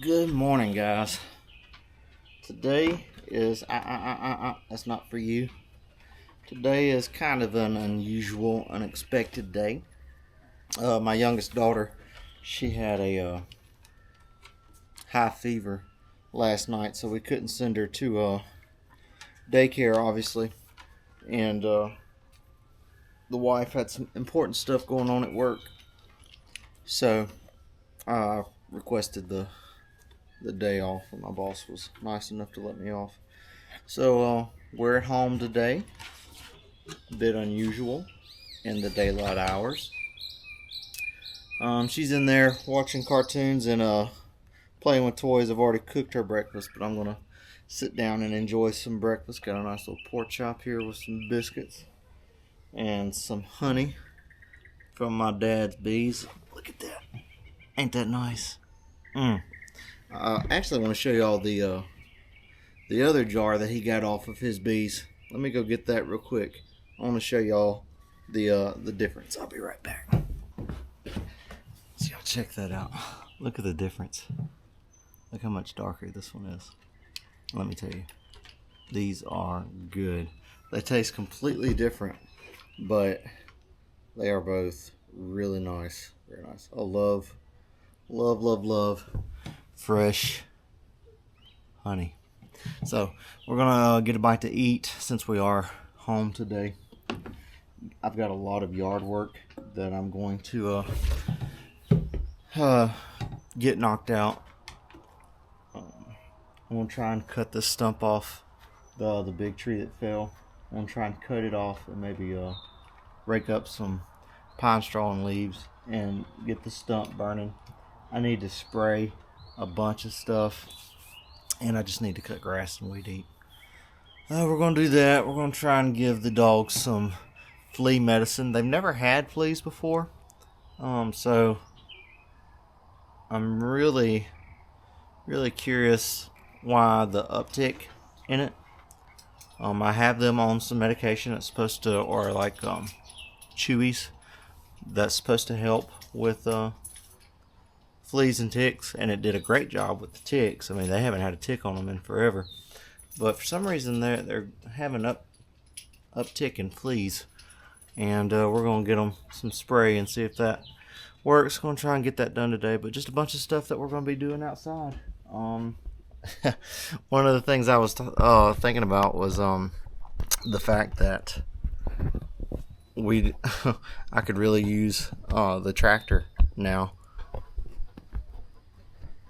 Good morning, guys. Today is that's not for you. Today is kind of an unusual, unexpected day. My youngest daughter, she had a high fever last night, so we couldn't send her to daycare, obviously. And the wife had some important stuff going on at work, so I requested the day off, and my boss was nice enough to let me off. So we're at home today. A bit unusual in the daylight hours. She's in there watching cartoons and playing with toys. I've already cooked her breakfast, but I'm gonna sit down and enjoy some breakfast. Got a nice little pork chop here with some biscuits and some honey from my dad's bees. Look at that. Ain't that nice? Actually, I want to show y'all the other jar that he got off of his bees. Let me go get that real quick. I want to show y'all the difference. I'll be right back. So y'all check that out. Look at the difference. Look how much darker this one is. Let me tell you, these are good. They taste completely different, but they are both really nice. Very nice. I love fresh honey. So we're gonna get a bite to eat since we are home today. I've got a lot of yard work that I'm going to get knocked out. I'm gonna try and cut this stump off the big tree that fell. I'm gonna try and cut it off and maybe rake up some pine straw and leaves and get the stump burning. I need to spray a bunch of stuff, and I just need to cut grass and weed eat. We're going to do that. We're going to try and give the dogs some flea medicine. They've never had fleas before. So I'm really curious why the uptick in it. I have them on some medication that's supposed to, or like Chewies, that's supposed to help with fleas and ticks, and it did a great job with the ticks. I mean, they haven't had a tick on them in forever, but for some reason they're having uptick in fleas, and we're gonna get them some spray and see if that works. Gonna try and get that done today, but just a bunch of stuff that we're gonna be doing outside. One of the things I was thinking about was the fact that I could really use the tractor now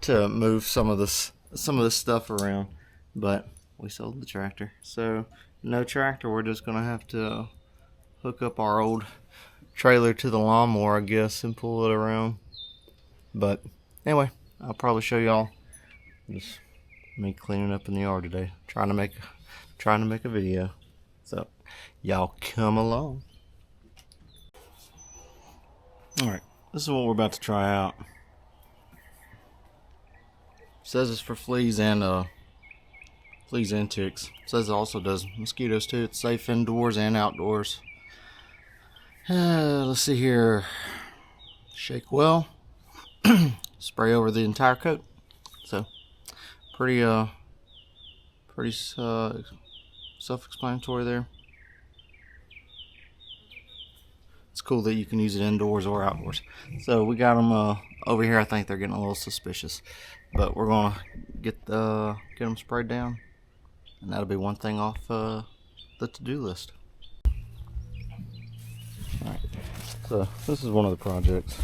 to move some of this stuff around, but we sold the tractor, so no tractor. We're just gonna have to hook up our old trailer to the lawnmower, I guess, and pull it around. But anyway, I'll probably show y'all just me cleaning up in the yard today, trying to make a video. So y'all come along. All right, this is what we're about to try out. Says it's for fleas and ticks. Says it also does mosquitoes too. It's safe indoors and outdoors. Let's see here. Shake well. Spray over the entire coat. So pretty self-explanatory there. It's cool that you can use it indoors or outdoors. So we got them over here. I think they're getting a little suspicious, but we're gonna get them sprayed down, and that'll be one thing off the to-do list. All right. So this is one of the projects.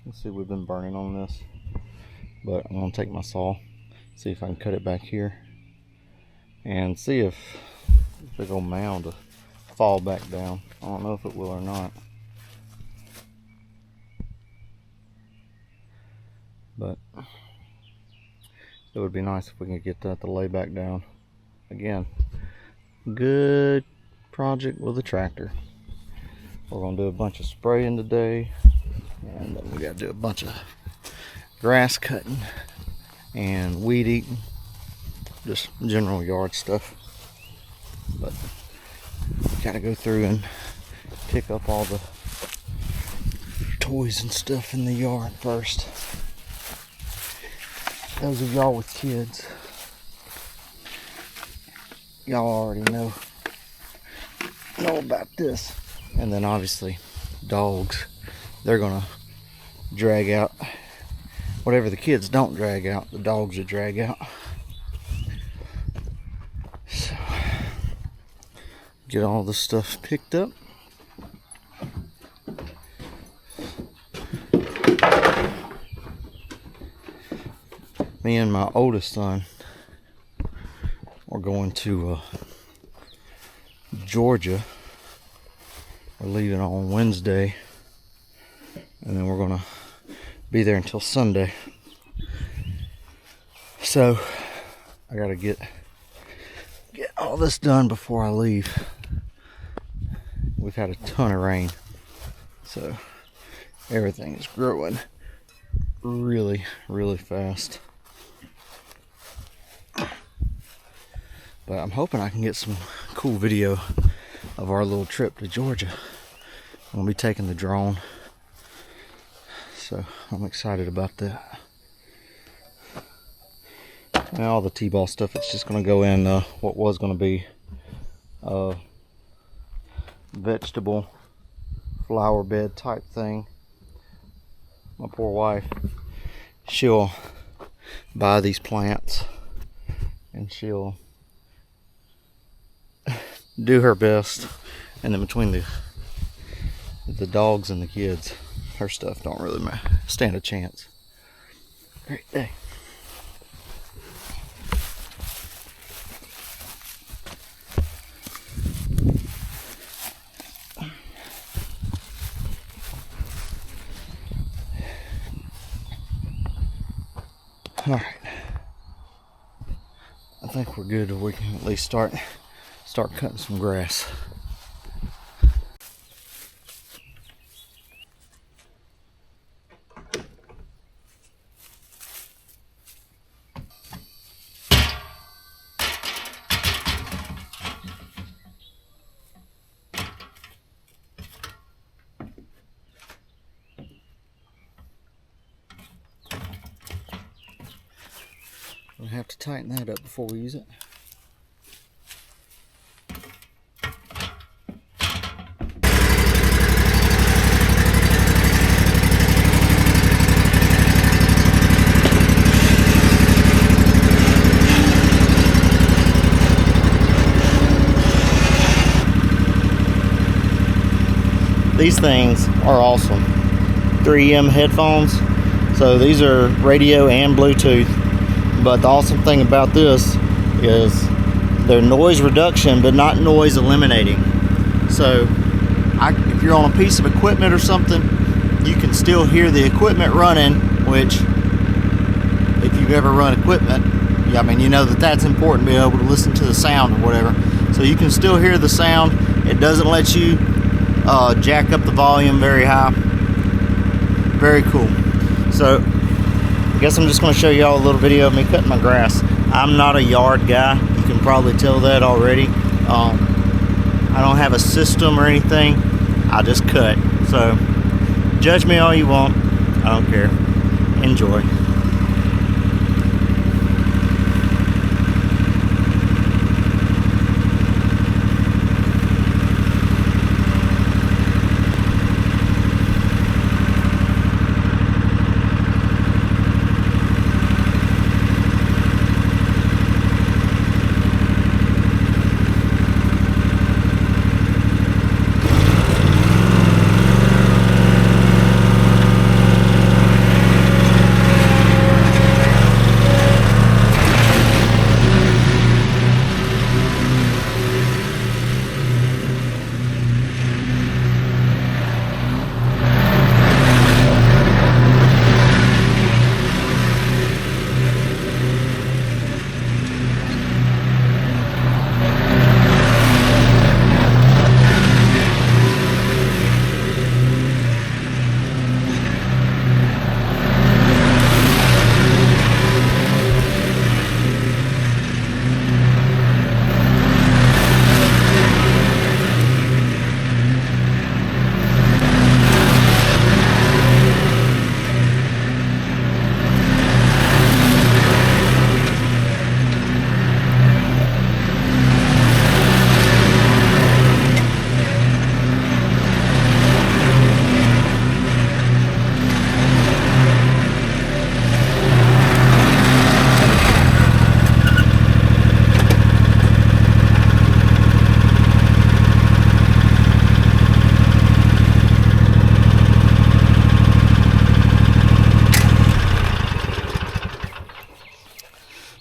Let's see, we've been burning on this, but I'm gonna take my saw, see if I can cut it back here, and see if the big old mound will fall back down. I don't know if it will or not, but it would be nice if we could get that to lay back down. Again, good project with a tractor. We're gonna do a bunch of spraying today, and then we gotta do a bunch of grass cutting and weed eating, just general yard stuff. But gotta go through and pick up all the toys and stuff in the yard first. those of y'all with kids, y'all already know about this. And then obviously dogs, they're gonna drag out whatever the kids don't drag out, the dogs will drag out. So get all this stuff picked up. Me and my oldest son are going to Georgia. We're leaving on Wednesday, and then we're gonna be there until Sunday. So I gotta get all this done before I leave. We've had a ton of rain, so everything is growing really, really fast. But I'm hoping I can get some cool video of our little trip to Georgia. I'm gonna be taking the drone, so I'm excited about that. And all the T-ball stuff, it's just gonna go in what was gonna be vegetable flower bed type thing. My poor wife, she'll buy these plants and she'll do her best, and then between the dogs and the kids, her stuff don't really stand a chance. Great day. All right, I think we're good. We can at least start cutting some grass. We'll have to tighten that up before we use it. These things are awesome. 3M headphones. So these are radio and Bluetooth. But the awesome thing about this is they're noise reduction, but not noise eliminating. So if you're on a piece of equipment or something, you can still hear the equipment running, which if you've ever run equipment, I mean, you know that's important, to be able to listen to the sound or whatever. So you can still hear the sound. It doesn't let you jack up the volume very high. Very cool. So I guess I'm just going to show y'all a little video of me cutting my grass. I'm not a yard guy. You can probably tell that already. I don't have a system or anything. I just cut. So judge me all you want. I don't care. Enjoy.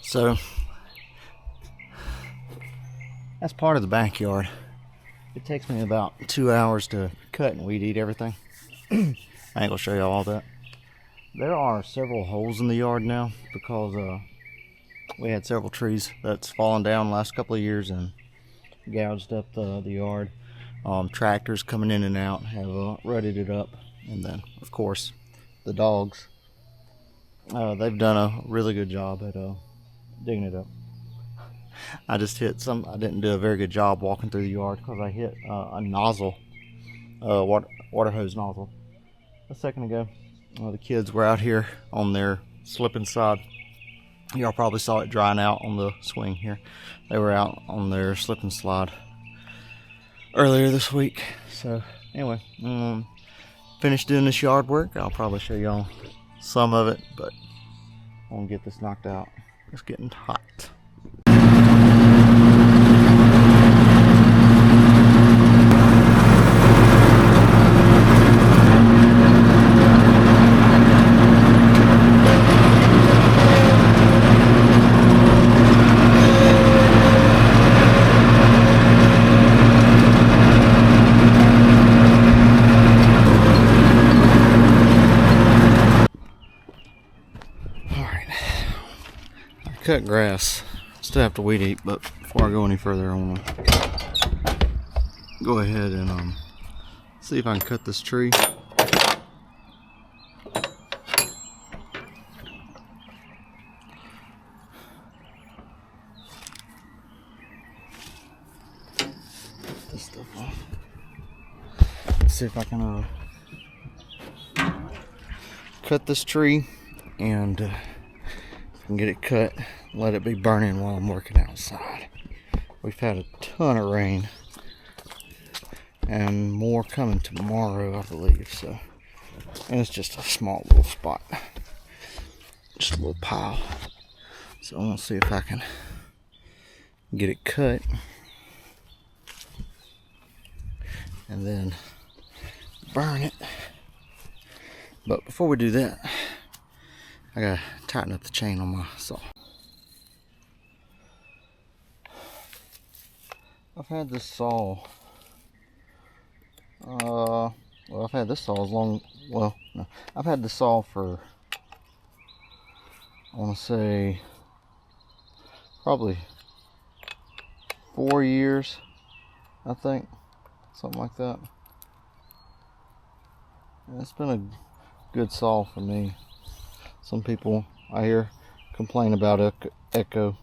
So that's part of the backyard. It takes me about 2 hours to cut and weed eat everything. I ain't gonna show you all that. There are several holes in the yard now because we had several trees that's fallen down the last couple of years and gouged up the yard. Tractors coming in and out have rutted it up, and then of course the dogs. They've done a really good job at digging it up. I just hit some. I didn't do a very good job walking through the yard because I hit a nozzle, water hose nozzle, a second ago. The kids were out here on their slip and slide. Y'all probably saw it drying out on the swing here. They were out on their slip and slide earlier this week. So anyway, finished doing this yard work. I'll probably show y'all some of it, but I want to get this knocked out. It's getting hot. Cut grass. Still have to weed eat, but before I go any further, I want to go ahead and see if I can cut this tree. This stuff off. See if I can cut this tree and get it cut, let it be burning while I'm working outside. We've had a ton of rain and more coming tomorrow, I believe. So, and it's just a small little spot, just a little pile. So I want to see if I can get it cut and then burn it. But before we do that, I gotta tighten up the chain on my saw. I've had this saw, I've had this saw as long, no, I've had this saw for, I want to say, probably 4 years, I think, something like that. And it's been a good saw for me. Some people I hear complain about echo.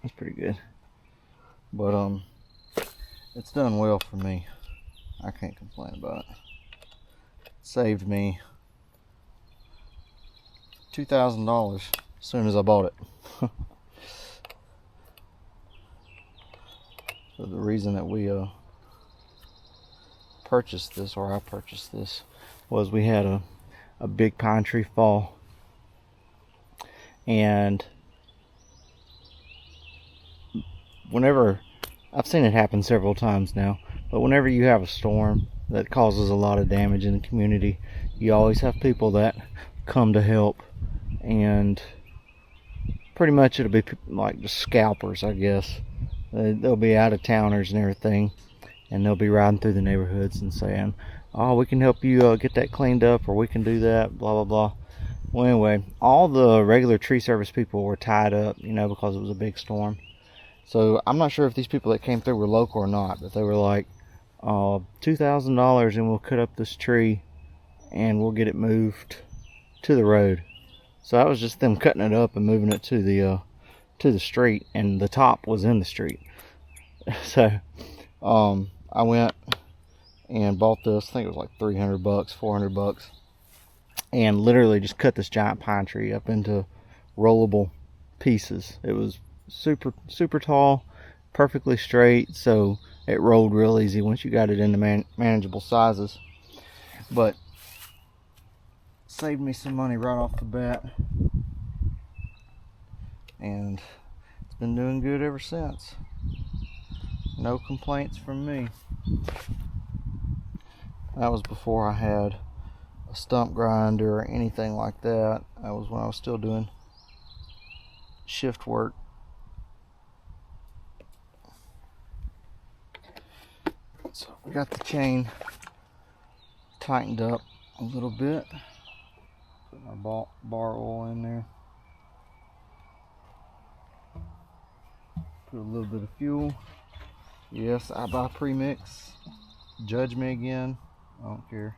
That's pretty good, but it's done well for me. I can't complain about it. It saved me $2,000 as soon as I bought it. So the reason that we purchased this, or I purchased this, was we had a big pine tree fall, and whenever, I've seen it happen several times now, but whenever you have a storm that causes a lot of damage in the community, you always have people that come to help, and pretty much it'll be like just scalpers, I guess. They'll be out of towners and everything, and they'll be riding through the neighborhoods and saying, oh, we can help you get that cleaned up, or we can do that, blah blah blah. Well, anyway, all the regular tree service people were tied up, you know, because it was a big storm. So I'm not sure if these people that came through were local or not, but they were like, $2,000 and we'll cut up this tree and we'll get it moved to the road. So that was just them cutting it up and moving it to the street, and the top was in the street. So I went and bought this. I think it was like $300, $400, and literally just cut this giant pine tree up into rollable pieces. It was super tall, perfectly straight, so it rolled real easy once you got it into manageable sizes. But saved me some money right off the bat, and it's been doing good ever since. No complaints from me. That was before I had a stump grinder or anything like that. That was when I was still doing shift work. So we got the chain tightened up a little bit. Put our bar oil in there. Put a little bit of fuel. Yes, I buy premix. Judge me again. I don't care.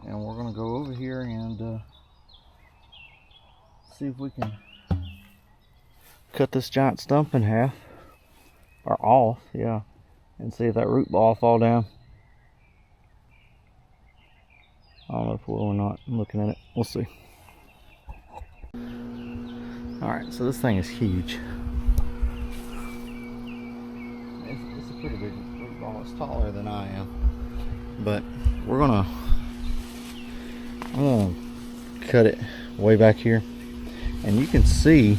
And we're gonna go over here and see if we can cut this giant stump in half, or off, yeah, and see if that root ball will fall down. I don't know if it will or not. I'm looking at it. We'll see. Alright, so this thing is huge. It's a pretty big root ball. It's taller than I am. But I'm gonna cut it way back here. And you can see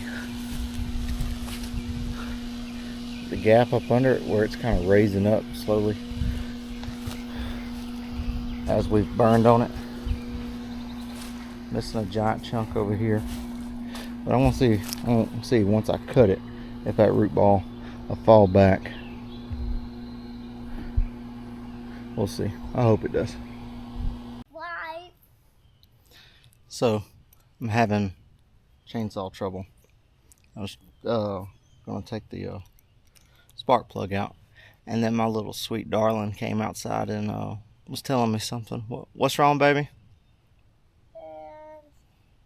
the gap up under it where it's kind of raising up slowly as we've burned on it. Missing a giant chunk over here. But I want to see once I cut it if that root ball will fall back. We'll see. I hope it does. Why? So I'm having chainsaw trouble. I was gonna take the spark plug out, and then my little sweet darling came outside and was telling me something. What's wrong, baby?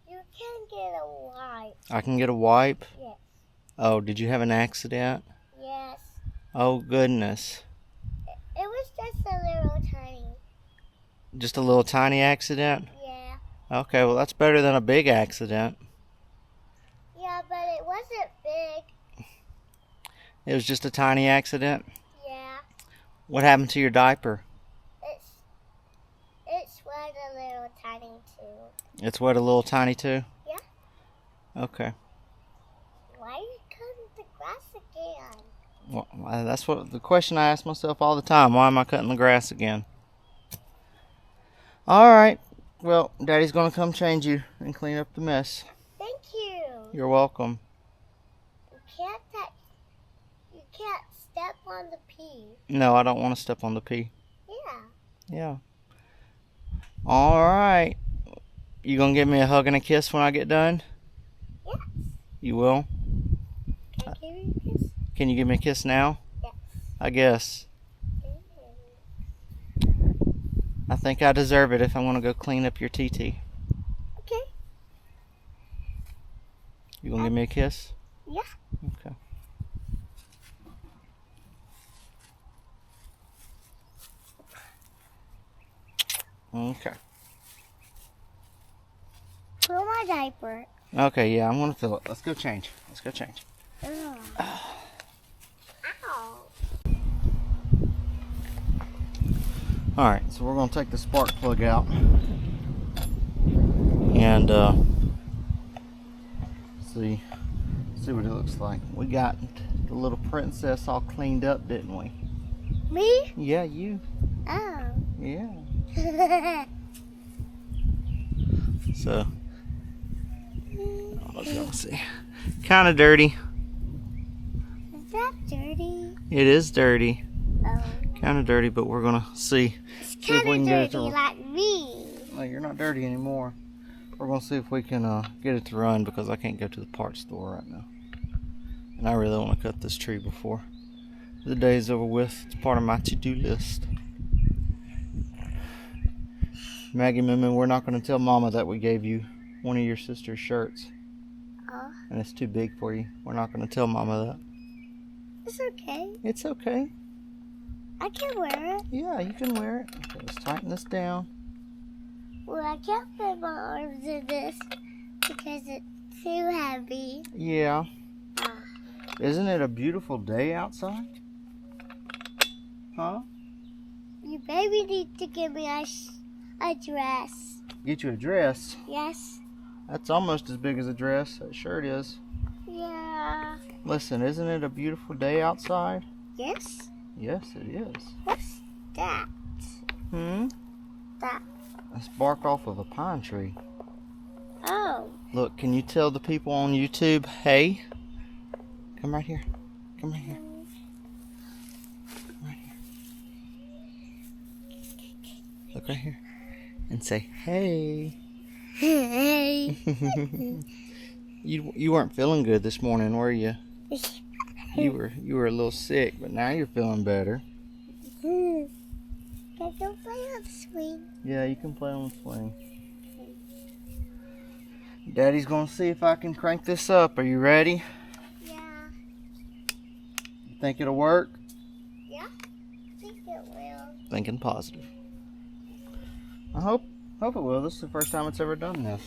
You can get a wipe. I can get a wipe? Yes. Oh, did you have an accident? Yes. Oh, goodness. It was just a little tiny. Just a little tiny accident? Yeah. Okay, well, that's better than a big accident. Yeah, but it wasn't big. It was just a tiny accident? Yeah. What happened to your diaper? It's wet a little tiny too. It's wet a little tiny too? Yeah. Okay. Why are you cutting the grass again? Well, that's what the question I ask myself all the time. Why am I cutting the grass again? All right. Well, Daddy's going to come change you and clean up the mess. Thank you. You're welcome. You can't step on the pea. No, I don't want to step on the pea. Yeah. Yeah. All right. You going to give me a hug and a kiss when I get done? Yes. You will? Can I give you a kiss? Can you give me a kiss now? Yes. I guess. I think I deserve it if I want to go clean up your TT. Okay. You gonna give me a kiss? Yeah. Okay. Okay. Fill my diaper. Okay, yeah, I'm gonna fill it. Let's go change. Let's go change. Ugh. Ow. Alright, so we're gonna take the spark plug out and see what it looks like. We got the little princess all cleaned up, didn't we? Me? Yeah, you. Oh. Yeah. So let's see. Kind of dirty. Is that dirty? It is dirty. Oh. Kind of dirty, but we're gonna see. It's See if we kind can of get it dirty to- like me. No, you're not dirty anymore. We're gonna see if we can get it to run because I can't go to the parts store right now. And I really want to cut this tree before the day's over with. It's part of my to-do list. Maggie Mimmin, we're not going to tell Mama that we gave you one of your sister's shirts. Oh. And it's too big for you. We're not going to tell Mama that. It's okay. It's okay. I can wear it. Yeah, you can wear it. Okay, let's tighten this down. Well, I can't fit my arms in this because it's too heavy. Yeah. Ah. Isn't it a beautiful day outside? Huh? You maybe need to give me a dress. Get you a dress. Yes. That's almost as big as a dress. That shirt is. Yeah. Listen, isn't it a beautiful day outside? Yes. Yes, it is. What's that? Hmm? That. That's bark off of a pine tree. Oh. Look, can you tell the people on YouTube, hey? Come right here. Come right here. Come right here. Look right here. And say, hey. Hey. You weren't feeling good this morning, were you? You were a little sick, but now you're feeling better. Can I go play on the swing? Yeah, you can play on the swing. Daddy's gonna see if I can crank this up. Are you ready? Yeah. You think it'll work? Yeah. I think it will. Thinking positive. I hope it will. This is the first time it's ever done this.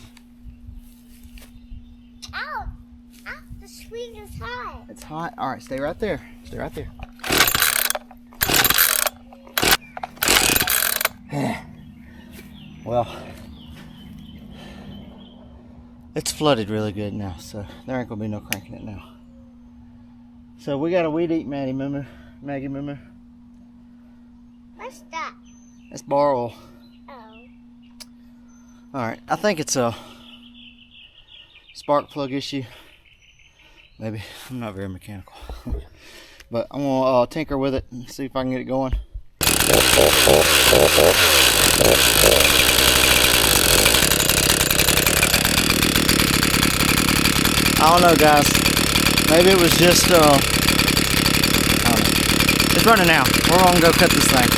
Ow! Ow! The swing is high. It's hot. All right, stay right there. Stay right there. Well, it's flooded really good now, so there ain't gonna be no cranking it now. So we got a weed eat Maggie, remember? What's that? That's bar oil. Oh. Alright, I think it's a spark plug issue. Maybe. I'm not very mechanical. But I'm gonna tinker with it and see if I can get it going. I don't know, guys. Maybe it was just, I don't know. It's running now. We're gonna go cut this thing.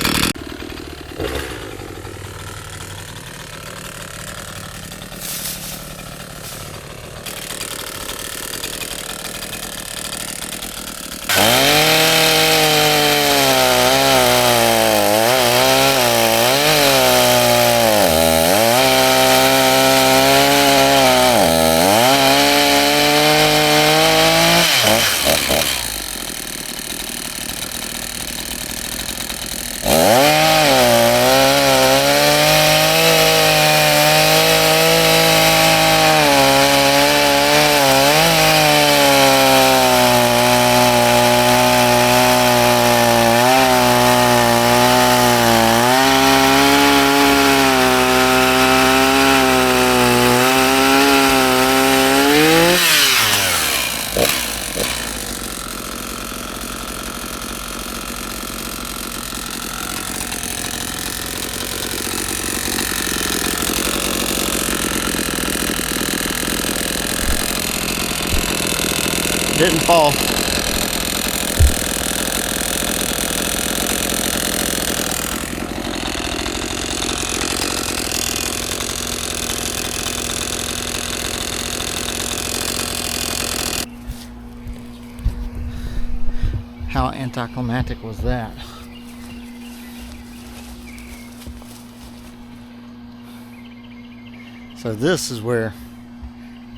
Didn't fall. How anticlimactic was that? So this is where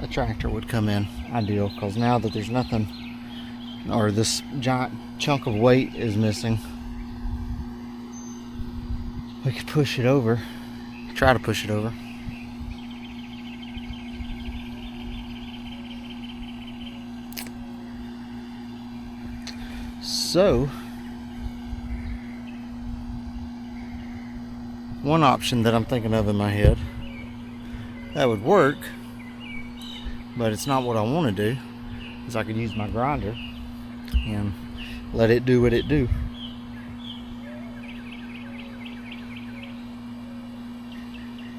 a tractor would come in ideal, because now that there's nothing, or this giant chunk of weight is missing, we could push it over, try to push it over. So one option that I'm thinking of in my head that would work, but it's not what I want to do, is I could use my grinder and let it do what it do.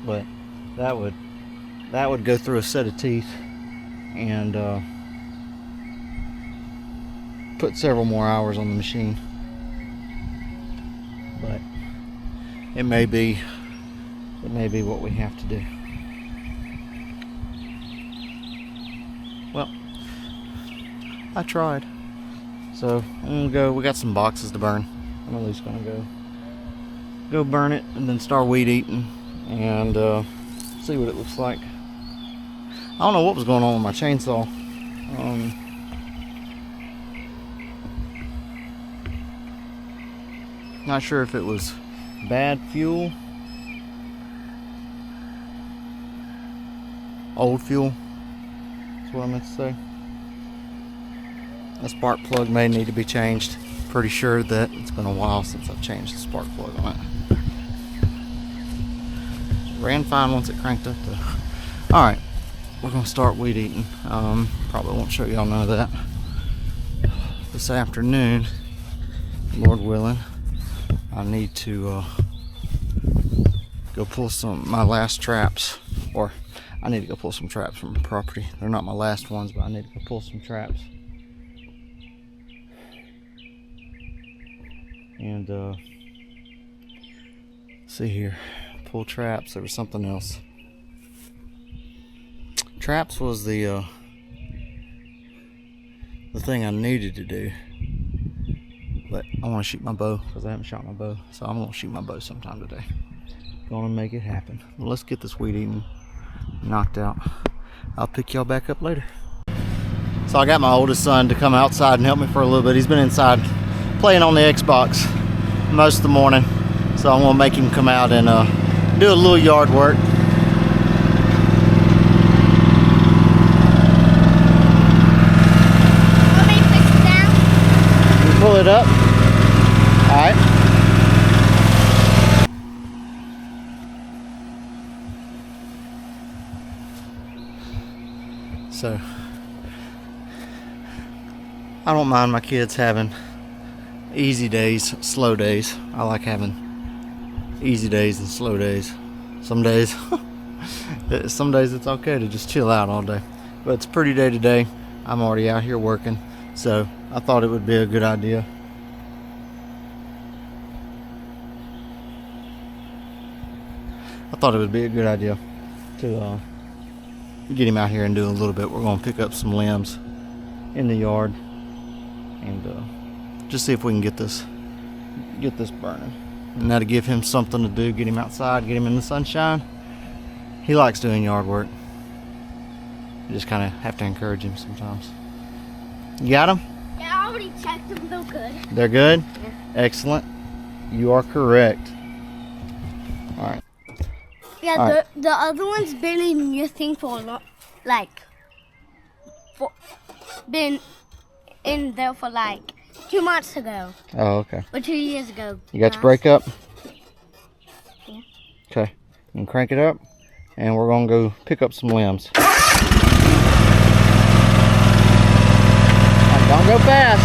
But that would go through a set of teeth and put several more hours on the machine. But it may be what we have to do. Well, I tried. So I'm gonna go. We got some boxes to burn. I'm at least gonna go burn it and then start weed eating and see what it looks like. I don't know what was going on with my chainsaw. Not sure if it was bad fuel, old fuel. That's what I meant to say. The spark plug may need to be changed. Pretty sure that it's been a while since I've changed the spark plug on it. Ran fine once it cranked up though. Alright, we're gonna start weed eating. Probably won't show y'all none of that. This afternoon, Lord willing, I need to go pull my last traps, or I need to go pull some traps from the property. They're not my last ones, but I need to go pull some traps. And see here, pull traps. There was something else. Traps was the thing I needed to do, but I want to shoot my bow because I haven't shot my bow, so I'm gonna shoot my bow sometime today. Gonna make it happen. Well, let's get this weed eating knocked out. I'll pick y'all back up later. So I got my oldest son to come outside and help me for a little bit. He's been inside playing on the Xbox most of the morning, so I'm gonna make him come out and do a little yard work. Want me to push it down? You pull it up. All right. So I don't mind my kids having easy days, slow days. I like having easy days and slow days. Some days it's okay to just chill out all day. But it's a pretty day today. I'm already out here working, so I thought it would be a good idea. To get him out here and do a little bit. We're going to pick up some limbs in the yard and just see if we can get this burning. And that'll give him something to do, get him outside, get him in the sunshine. He likes doing yard work. You just kind of have to encourage him sometimes. You got them? Yeah, I already checked them. They're good. They're good? Yeah. Excellent. You are correct. All right. Yeah, All right. the other one's been in your thing for a lot, been in there for 2 months ago. Oh, okay. Or 2 years ago. You got your brake up? Yeah. Okay. You can crank it up, and we're gonna go pick up some limbs. Don't go fast.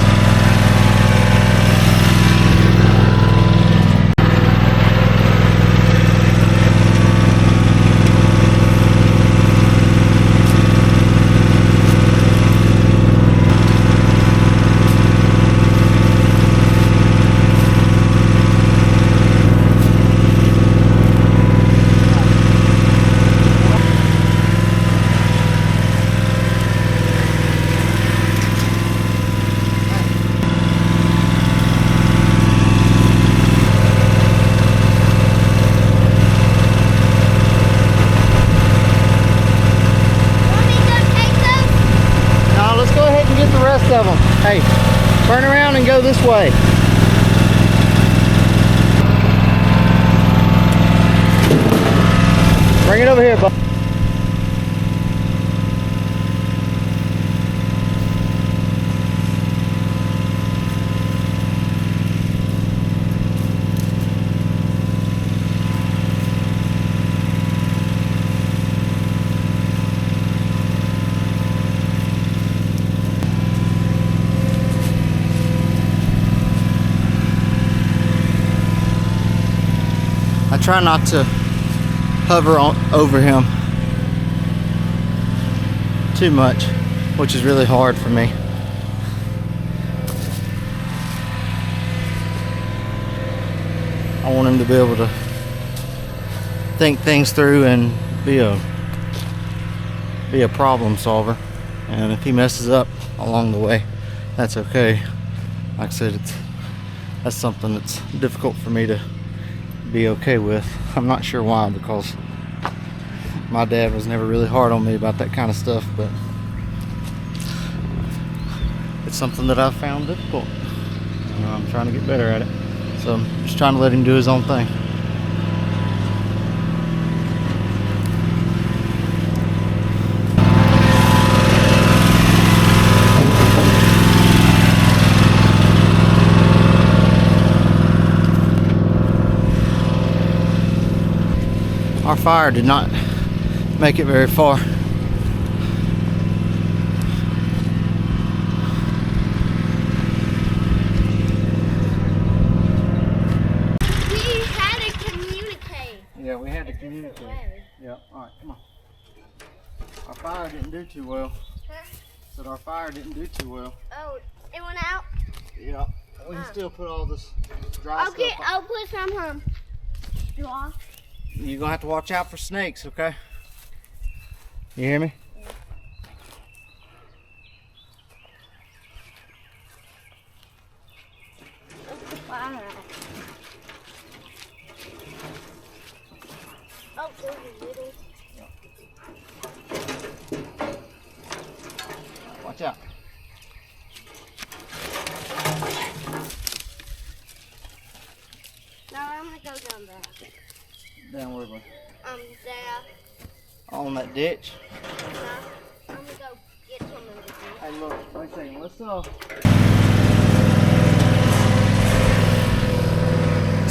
Of them. Hey, turn around and go this way. Bring it over here, bud. I try not to hover over him too much, which is really hard for me. I want him to be able to think things through and be a problem solver. And if he messes up along the way, that's okay. Like I said, that's something that's difficult for me to be okay with. I'm not sure why, because my dad was never really hard on me about that kind of stuff, but it's something that I've found difficult. I'm trying to get better at it, so I'm just trying to let him do his own thing. Our fire did not make it very far. We had to communicate. Yeah, we had to communicate. Yeah, alright, come on. Our fire didn't do too well. Huh? Said our fire didn't do too well. Oh, it went out? Yeah. We can still put all this dry Okay, stuff I'll put some straw. You're gonna have to watch out for snakes, okay? You hear me? That's the fire. Oh, there's a little. Watch out. Now I'm gonna go down there. Down where we? There. On that ditch. I'm gonna go get some of this. Hey, look, wait a second. Let's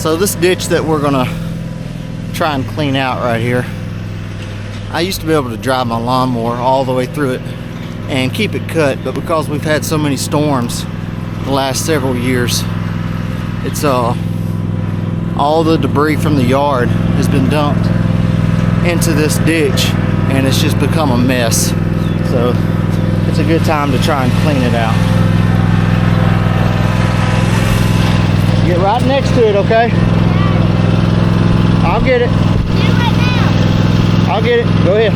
So this ditch that we're gonna try and clean out right here, I used to be able to drive my lawnmower all the way through it and keep it cut, but because we've had so many storms the last several years, it's all the debris from the yard has been dumped into this ditch and it's just become a mess. So it's a good time to try and clean it out. Get right next to it, okay? I'll get it. Do it right now. I'll get it. Go ahead.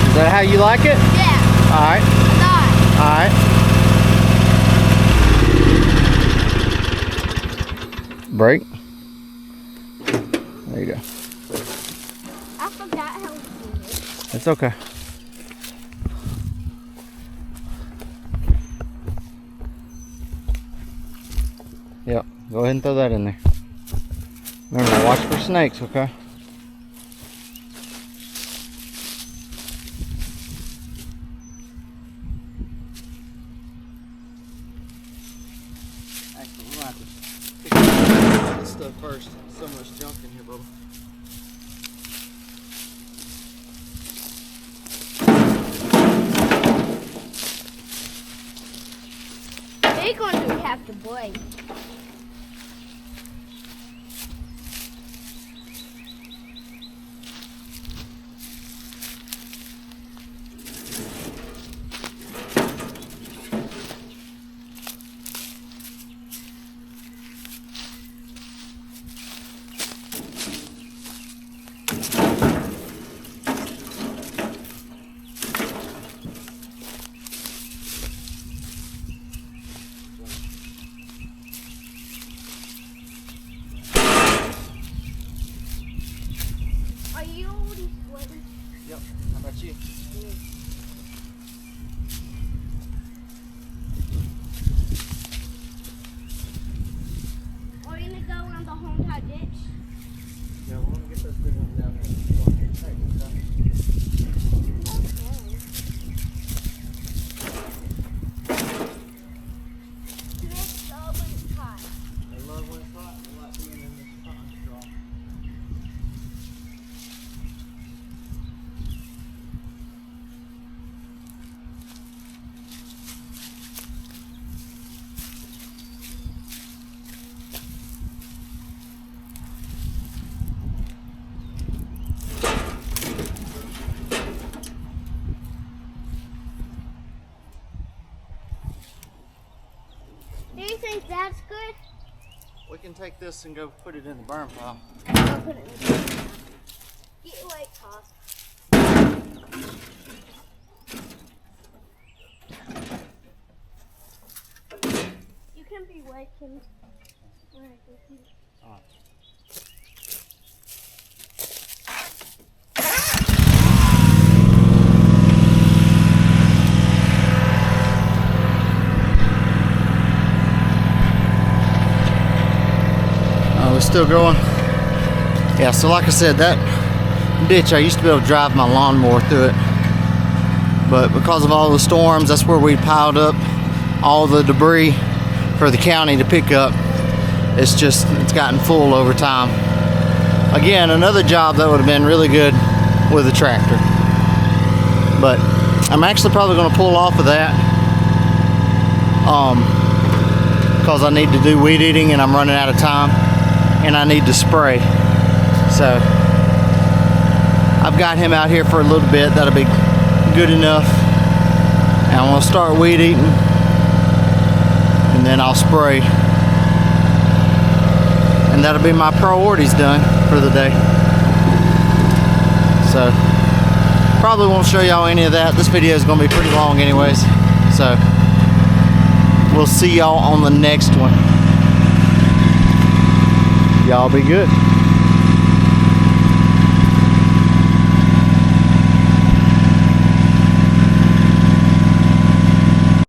Is that how you like it? Yeah. Alright. Alright. Brake. There you go. I forgot how to do it. It's okay. Yep, go ahead and throw that in there. Remember, watch for snakes, okay? Actually, we're gonna have to pick up this stuff first. So much junk in here, Bubba. Big ones we have to break. can take this and go put it in the burn pile. I'll put it in the bin. Get your weight tossed. You can be waking. Alright, go see. Alright. We're still going. Yeah, so like I said, that ditch, I used to be able to drive my lawnmower through it, but because of all the storms, that's where we piled up all the debris for the county to pick up. It's gotten full over time. Again, another job that would have been really good with a tractor, but I'm actually probably going to pull off of that because I need to do weed eating and I'm running out of time. And I need to spray. So I've got him out here for a little bit. That'll be good enough. And I'm gonna start weed eating and then I'll spray. And that'll be my priorities done for the day. So probably won't show y'all any of that. This video is gonna be pretty long anyways. So we'll see y'all on the next one. Y'all be good.